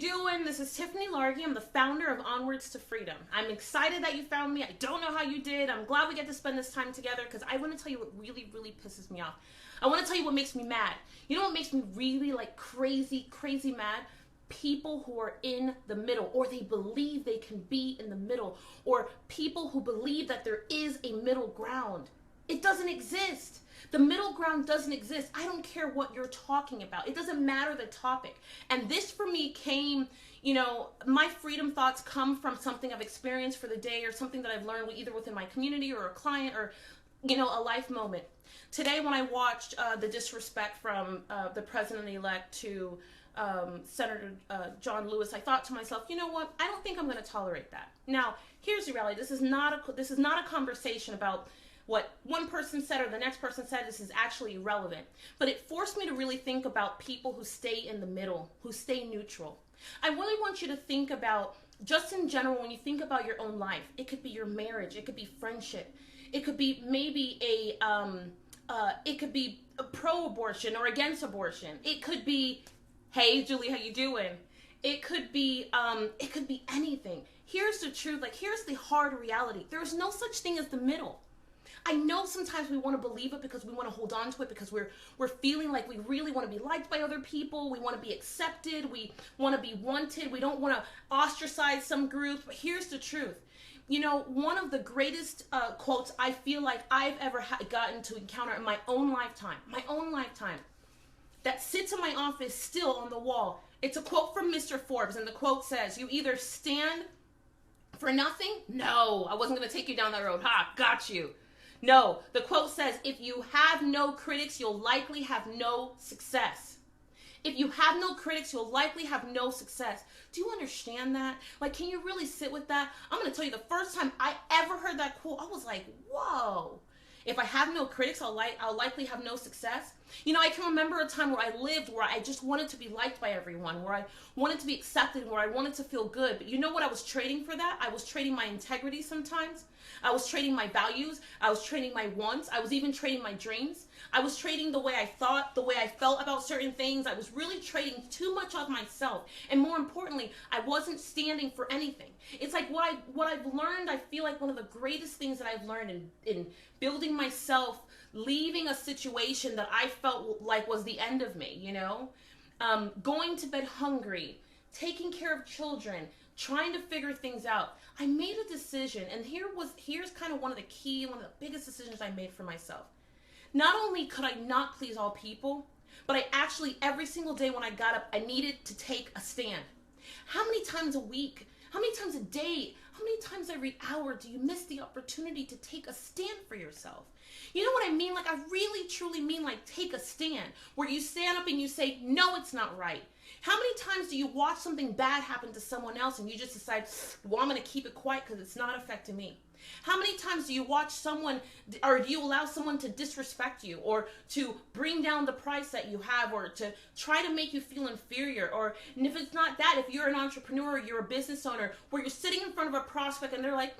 doing? This is Tiffany Largie. I'm the founder of Onwards to Freedom. I'm excited that you found me. I don't know how you did. I'm glad we get to spend this time together because I want to tell you what really, really pisses me off. I want to tell you what makes me mad. You know what makes me really like crazy mad? People who are in the middle, or they believe they can be in the middle, or people who believe that there is a middle ground. It doesn't exist. The middle ground doesn't exist. I don't care what you're talking about. It doesn't matter the topic. And this for me came, my freedom thoughts come from something I've experienced for the day or something that I've learned either within my community or a client or, a life moment. Today when I watched the disrespect from the president-elect to Senator John Lewis, I thought to myself, you know what? I don't think I'm going to tolerate that. Now, here's the reality. This is not a conversation about what one person said or the next person said. This is actually irrelevant. But it forced me to really think about people who stay in the middle, who stay neutral. I really want you to think about, just in general, when you think about your own life, it could be your marriage, it could be friendship, it could be maybe it could be a pro-abortion or against abortion. It could be, hey, Julie, how you doing? It could be anything. Here's the truth. Here's the hard reality. There is no such thing as the middle. I know sometimes we want to believe it because we want to hold on to it because we're feeling like we really want to be liked by other people. We want to be accepted. We want to be wanted. We don't want to ostracize some groups. But here's the truth. One of the greatest quotes I feel like I've ever gotten to encounter in my own lifetime, that sits in my office still on the wall. It's a quote from Mr. Forbes, and the quote says, "You either stand for nothing." No, I wasn't going to take you down that road. Ha, got you. No, the quote says, "If you have no critics, you'll likely have no success." If you have no critics, you'll likely have no success. Do you understand that? Can you really sit with that? I'm going to tell you, the first time I ever heard that quote, I was like, whoa. If I have no critics, I'll likely have no success. I can remember a time where I lived where I just wanted to be liked by everyone, where I wanted to be accepted, where I wanted to feel good. But you know what I was trading for that? I was trading my integrity sometimes. I was trading my values. I was trading my wants. I was even trading my dreams. I was trading the way I thought, the way I felt about certain things. I was really trading too much of myself. And more importantly, I wasn't standing for anything. It's like what I've learned, I feel like one of the greatest things that I've learned in building myself, leaving a situation that I felt like was the end of me, going to bed hungry, taking care of children, trying to figure things out. I made a decision, and here's kind of one of the biggest decisions I made for myself. Not only could I not please all people, but I actually, every single day when I got up, I needed to take a stand. How many times a week, how many times a day, how many times every hour do you miss the opportunity to take a stand for yourself? You know what I mean? I really, truly mean take a stand, where you stand up and you say, no, it's not right. How many times do you watch something bad happen to someone else and you just decide, well, I'm going to keep it quiet because it's not affecting me? How many times do you watch someone, or do you allow someone to disrespect you, or to bring down the price that you have, or to try to make you feel inferior? Or, and if it's not that, if you're an entrepreneur, you're a business owner, where you're sitting in front of a prospect and they're like,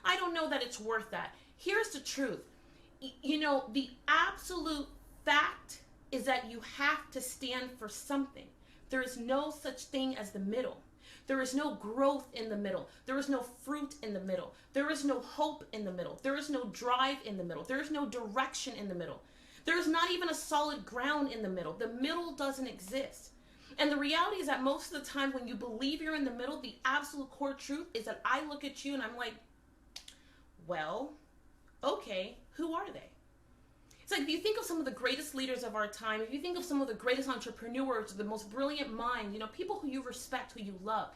I don't know that it's worth that. Here's the truth. The absolute fact is that you have to stand for something. There is no such thing as the middle. There is no growth in the middle. There is no fruit in the middle. There is no hope in the middle. There is no drive in the middle. There is no direction in the middle. There is not even a solid ground in the middle. The middle doesn't exist. And the reality is that most of the time when you believe you're in the middle, the absolute core truth is that I look at you and I'm like, well, okay, who are they? It's if you think of some of the greatest leaders of our time, if you think of some of the greatest entrepreneurs, the most brilliant minds, people who you respect, who you love,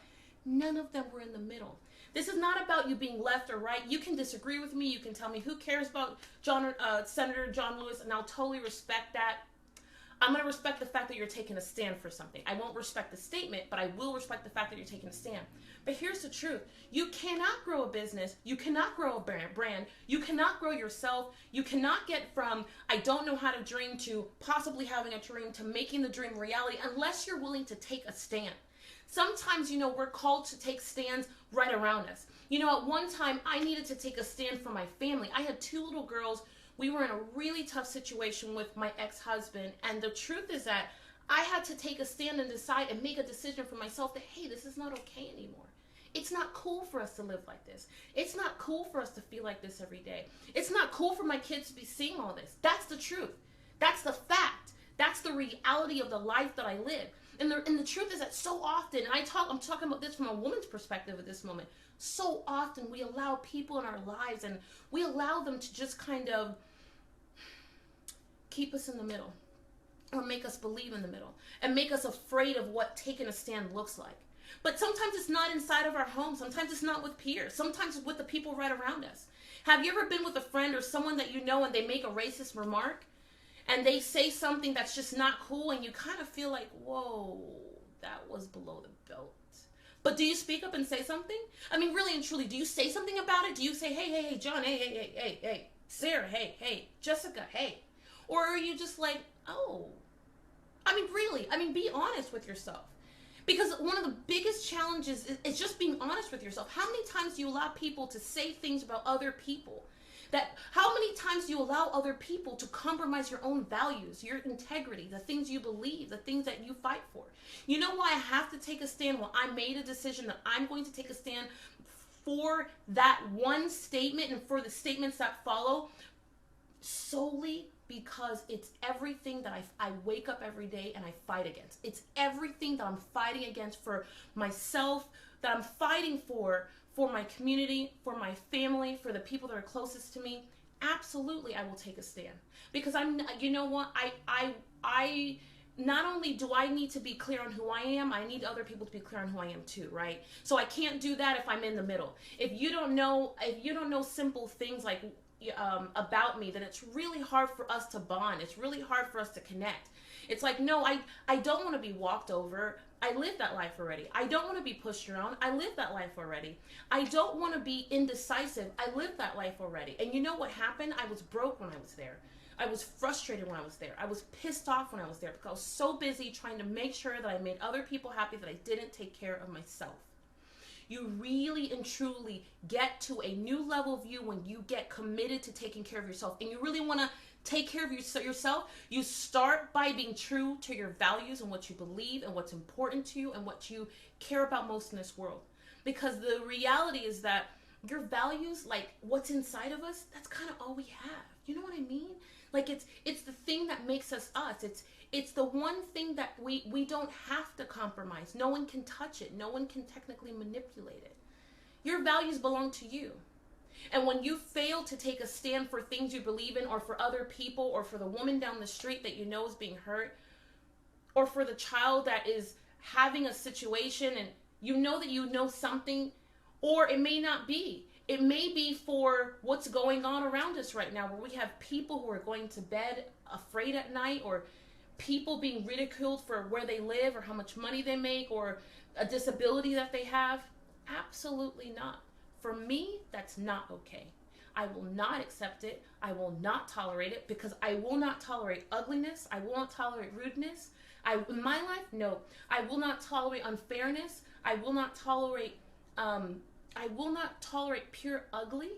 none of them were in the middle. This is not about you being left or right. You can disagree with me. You can tell me who cares about Senator John Lewis, and I'll totally respect that. I'm going to respect the fact that you're taking a stand for something. I won't respect the statement, but I will respect the fact that you're taking a stand. But here's the truth. You cannot grow a business. You cannot grow a brand. You cannot grow yourself. You cannot get from, I don't know how to dream, to possibly having a dream, to making the dream reality, unless you're willing to take a stand. Sometimes, we're called to take stands right around us. At one time, I needed to take a stand for my family. I had 2 little girls. We were in a really tough situation with my ex-husband, and the truth is that I had to take a stand and decide and make a decision for myself that, hey, this is not okay anymore. It's not cool for us to live like this. It's not cool for us to feel like this every day. It's not cool for my kids to be seeing all this. That's the truth. That's the fact. That's the reality of the life that I live. And the truth is that so often, and I'm talking about this from a woman's perspective at this moment, so often we allow people in our lives and we allow them to just kind of keep us in the middle or make us believe in the middle and make us afraid of what taking a stand looks like. But sometimes it's not inside of our home. Sometimes it's not with peers. Sometimes it's with the people right around us. Have you ever been with a friend or someone that you know and they make a racist remark and they say something that's just not cool and you kind of feel like, whoa, that was below the belt? But do you speak up and say something? I mean, really and truly, do you say something about it? Do you say, hey, John, hey, Sarah, hey, Jessica, hey? Or are you just like, oh, I mean, really, be honest with yourself. Because one of the biggest challenges is just being honest with yourself. How many times do you allow people to say things about other people? How many times do you allow other people to compromise your own values, your integrity, the things you believe, the things that you fight for? You know why I have to take a stand? Well, I made a decision that I'm going to take a stand for that one statement and for the statements that follow, solely because it's everything that I wake up every day and I fight against. It's everything that I'm fighting against for myself, that I'm fighting for my community, for my family, for the people that are closest to me. Absolutely, I will take a stand. Because you know what, I not only do I need to be clear on who I am, I need other people to be clear on who I am too, right? So I can't do that if I'm in the middle. If you don't know simple things like about me, then it's really hard for us to bond. It's really hard for us to connect. It's like, no, I don't want to be walked over. I live that life already. I don't want to be pushed around. I live that life already. I don't want to be indecisive. I live that life already. And you know what happened? I was broke when I was there. I was frustrated when I was there. I was pissed off when I was there because I was so busy trying to make sure that I made other people happy that I didn't take care of myself. You really and truly get to a new level of you when you get committed to taking care of yourself. And you really want to take care of yourself. You start by being true to your values and what you believe and what's important to you and what you care about most in this world. Because the reality is that your values, like what's inside of us, that's kind of all we have. You know what I mean? Like it's the thing that makes us us. It's the one thing that we don't have to compromise. No one can touch it. No one can technically manipulate it. Your values belong to you. And when you fail to take a stand for things you believe in, or for other people, or for the woman down the street that you know is being hurt, or for the child that is having a situation and you know something, or it may not be. It may be for what's going on around us right now, where we have people who are going to bed afraid at night, or people being ridiculed for where they live or how much money they make or a disability that they have. Absolutely not. For me, that's not okay. I will not accept it. I will not tolerate it, because I will not tolerate ugliness. I will not tolerate rudeness. In my life, no. I will not tolerate unfairness. I will not tolerate pure ugly.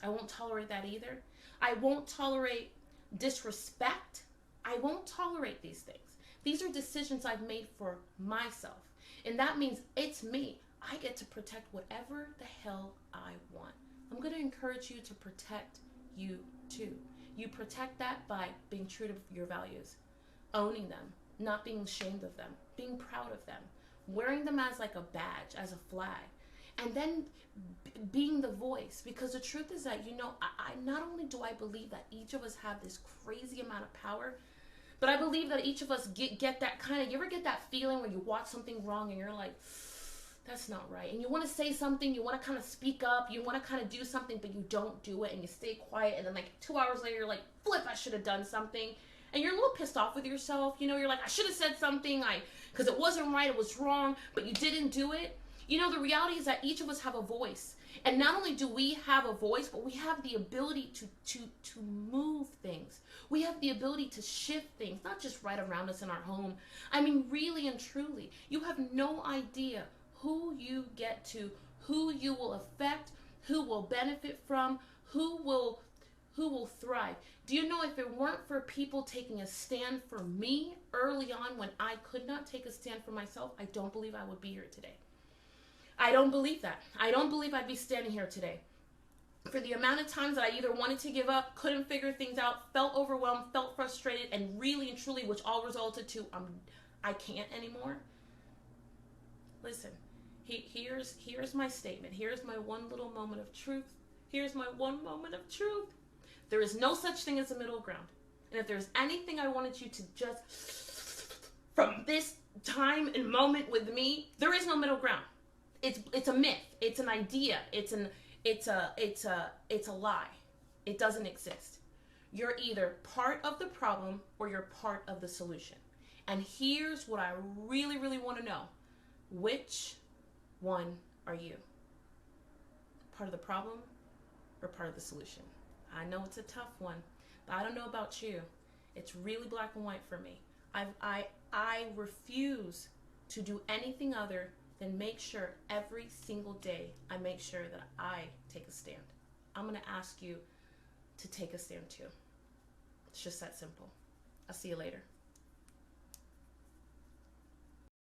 I won't tolerate that either. I won't tolerate disrespect. I won't tolerate these things. These are decisions I've made for myself. And that means it's me. I get to protect whatever the hell I want. I'm going to encourage you to protect you too. You protect that by being true to your values, owning them, not being ashamed of them, being proud of them, wearing them as like a badge, as a flag, and then being the voice. Because the truth is that, I not only do I believe that each of us have this crazy amount of power, but I believe that each of us get that kind of, you ever get that feeling when you watch something wrong and you're like, that's not right. And you want to say something, you want to kind of speak up, you want to kind of do something, but you don't do it and you stay quiet. And then like 2 hours later, you're like, flip, I should have done something. And you're a little pissed off with yourself. You're like, I should have said something, because it wasn't right, it was wrong, but you didn't do it. The reality is that each of us have a voice. And not only do we have a voice, but we have the ability to move things. We have the ability to shift things, not just right around us in our home. Really and truly, you have no idea who you get to, who you will affect, who will benefit from, who will who will thrive. Do you know if it weren't for people taking a stand for me early on when I could not take a stand for myself, I don't believe I would be here today. I don't believe that. I don't believe I'd be standing here today. For the amount of times that I either wanted to give up, couldn't figure things out, felt overwhelmed, felt frustrated, and really and truly, which all resulted to I can't anymore. Listen, here's my statement. Here's my one little moment of truth. Here's my one moment of truth. There is no such thing as a middle ground. And if there's anything I wanted you to just, from this time and moment with me, there is no middle ground. It's a myth. It's an idea. It's a lie. It doesn't exist. You're either part of the problem or you're part of the solution. And here's what I really, really want to know. Which one are you? Part of the problem or part of the solution? I know it's a tough one, but I don't know about you. It's really black and white for me. I refuse to do anything other than make sure every single day I make sure that I take a stand. I'm going to ask you to take a stand too. It's just that simple. I'll see you later.